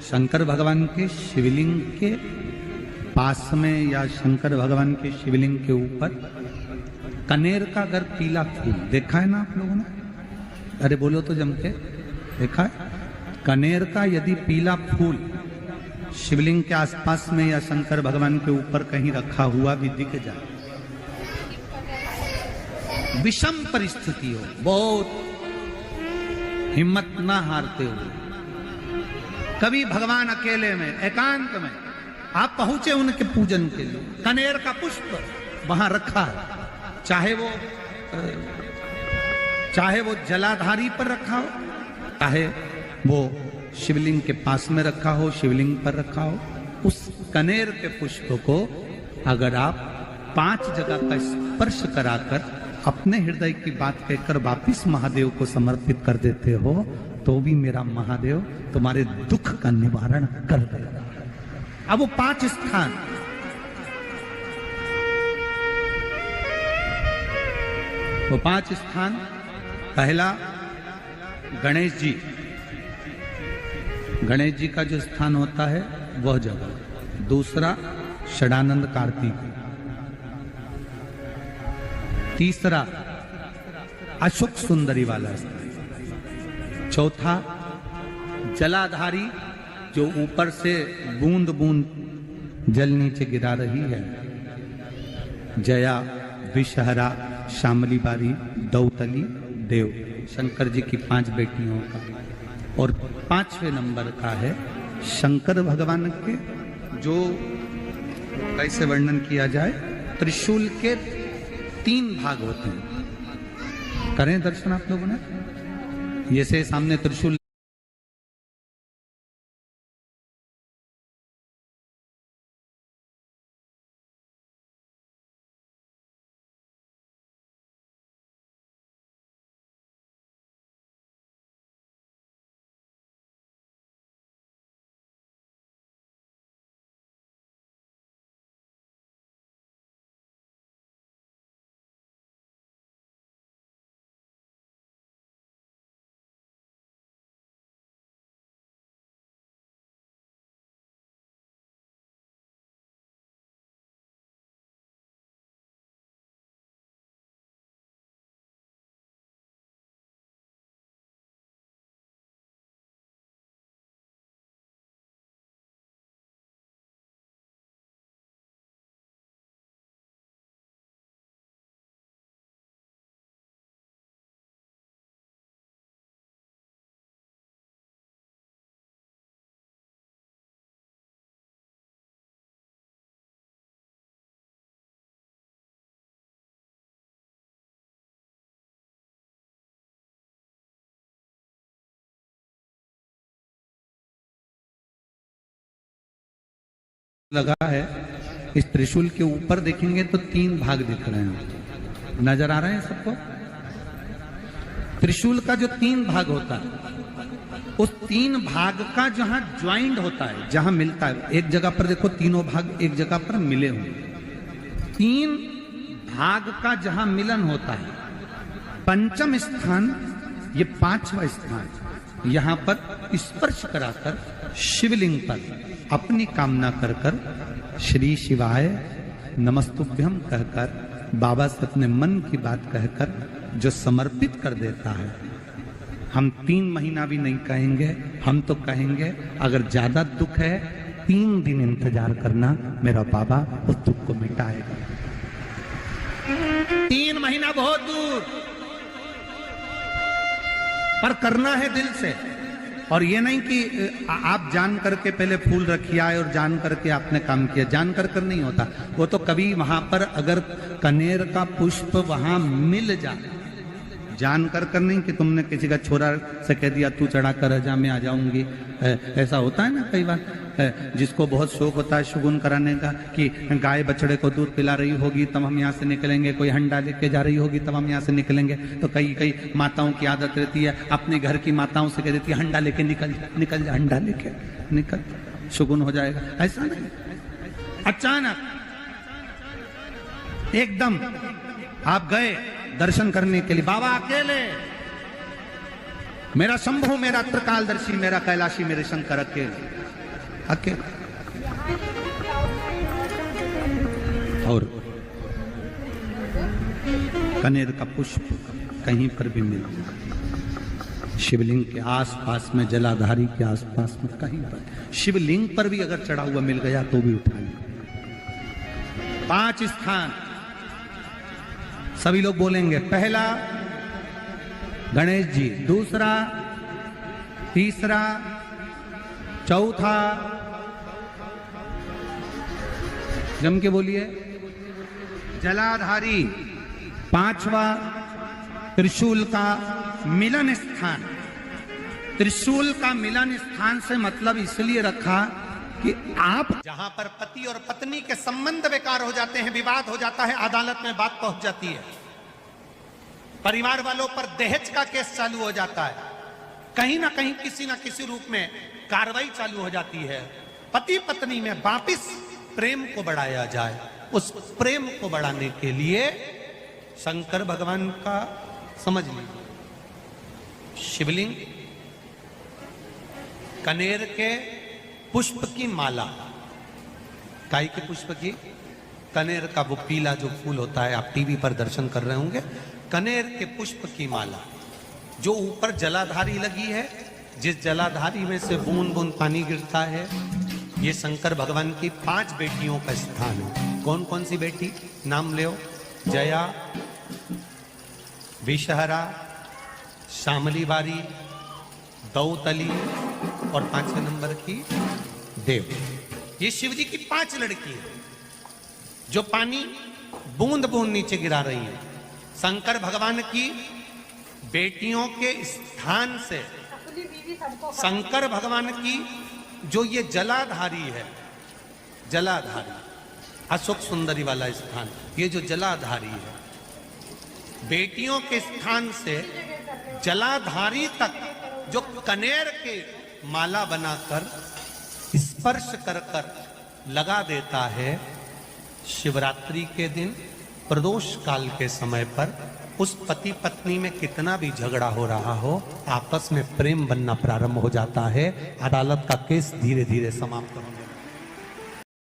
शंकर भगवान के शिवलिंग के पास में या शंकर भगवान के शिवलिंग के ऊपर कनेर का अगर पीला फूल देखा है ना आप लोगों ने? अरे बोलो तो जम के, देखा है? कनेर का यदि पीला फूल शिवलिंग के आसपास में या शंकर भगवान के ऊपर कहीं रखा हुआ भी दिख जाए, विषम परिस्थिति हो, बहुत हिम्मत ना हारते हो, कभी भगवान अकेले में एकांत में आप पहुंचे उनके पूजन के लिए, कनेर का पुष्प वहां रखा है, चाहे वो जलाधारी पर रखा हो, चाहे वो शिवलिंग के पास में रखा हो, शिवलिंग पर रखा हो, उस कनेर के पुष्प को अगर आप 5 जगह का स्पर्श कराकर अपने हृदय की बात कहकर वापिस महादेव को समर्पित कर देते हो, तो भी मेरा महादेव तुम्हारे दुख का निवारण कर देगा। अब वो 5 स्थान, पहला गणेश जी का जो स्थान होता है वह जगह, दूसरा षडानंद कार्तिक, तीसरा अशोक सुंदरी वाला स्थान, चौथा जलाधारी जो ऊपर से बूंद बूंद जल नीचे गिरा रही है, जया, विषहरा, शामली बारी, दौतली, देव, शंकर जी की 5 बेटियों का। और 5वें नंबर का है शंकर भगवान के, जो कैसे वर्णन किया जाए, त्रिशूल के 3 भाग होते हैं। करें दर्शन आप लोगों ने? ये से सामने त्रिशूल लगा है। इस त्रिशूल के ऊपर देखेंगे तो 3 भाग दिख रहे हैं, नजर आ रहे हैं सबको? त्रिशूल का जो 3 भाग होता है, उस 3 भाग का जहां ज्वाइंट होता है, जहां मिलता है, एक जगह पर देखो तीनों भाग एक जगह पर मिले हुए, 3 भाग का जहां मिलन होता है, 5वां स्थान, ये 5वां स्थान, यहां पर स्पर्श कराकर शिवलिंग पर अपनी कामना कर कर श्री शिवाय नमस्तुभ्यम कहकर बाबा से अपने मन की बात कहकर जो समर्पित कर देता है, हम 3 महीना भी नहीं कहेंगे, हम तो कहेंगे अगर ज्यादा दुख है 3 दिन इंतजार करना, मेरा बाबा उस दुख को मिटाएगा। 3 महीना बहुत दूर, पर करना है दिल से। और ये नहीं कि आप जान करके पहले फूल रखिए आए और जान करके आपने काम किया, जान कर नहीं होता वो तो। कभी वहां पर अगर कनेर का पुष्प वहां मिल जाए, जान कर नहीं कि तुमने किसी का छोरा से कह दिया तू चढ़ा कर जा मैं आ जाऊंगी, ऐसा होता है ना कई बार, जिसको बहुत शौक होता है शगुन कराने का कि गाय बछड़े को दूध पिला रही होगी तब हम यहाँ से निकलेंगे, कोई हंडा लेके जा रही होगी तब हम यहाँ से निकलेंगे। तो कई माताओं की आदत रहती है, अपने घर की माताओं से कह देती है हंडा लेके निकल जा, हंडा लेके निकल, शगुन हो जाएगा। ऐसा नहीं, अचानक एकदम आप गए दर्शन करने के लिए, बाबा अकेले, मेरा शंभु, मेरा त्रिकालदर्शी, मेरा कैलाशी, मेरे शंकर अकेले, अकेला। और कनेर का पुष्प कहीं पर भी मिल जाए, शिवलिंग के आसपास में, जलाधारी के आसपास में कहीं पर, शिवलिंग पर भी अगर चढ़ा हुआ मिल गया तो भी उठा लें। 5 स्थान सभी लोग बोलेंगे। पहला गणेश जी, दूसरा, तीसरा, चौथा, जम के बोलिए, जलाधारी, 5वां त्रिशूल का मिलन स्थान। त्रिशूल का मिलन स्थान से मतलब इसलिए रखा कि आप जहां पर पति और पत्नी के संबंध बेकार हो जाते हैं, विवाद हो जाता है, अदालत में बात पहुंच जाती है, परिवार वालों पर दहेज का केस चालू हो जाता है, कहीं ना कहीं किसी ना किसी रूप में कार्रवाई चालू हो जाती है, पति पत्नी में वापिस प्रेम को बढ़ाया जाए, उस प्रेम को बढ़ाने के लिए शंकर भगवान का समझ लीजिए शिवलिंग, कनेर के पुष्प की माला, काय के पुष्प की, कनेर का वो पीला जो फूल होता है, आप टीवी पर दर्शन कर रहे होंगे, कनेर के पुष्प की माला, जो ऊपर जलाधारी लगी है, जिस जलाधारी में से बूंद बूंद पानी गिरता है, ये शंकर भगवान की 5 बेटियों का स्थान है। कौन कौन सी बेटी, नाम ले, जया, विषहरा, शामली बारी, दौतली और 5वें नंबर की देव। ये शिव जी की 5 लड़की है जो पानी बूंद बूंद नीचे गिरा रही है। शंकर भगवान की बेटियों के स्थान से शंकर भगवान की जो ये जलाधारी है, जलाधारी अशोक सुंदरी वाला स्थान, ये जो जलाधारी है, बेटियों के स्थान से जलाधारी तक जो कनेर के माला बनाकर स्पर्श कर कर लगा देता है, शिवरात्रि के दिन प्रदोष काल के समय पर उस पति पत्नी में कितना भी झगड़ा हो रहा हो, आपस में प्रेम बनना प्रारंभ हो जाता है, अदालत का केस धीरे धीरे समाप्त होना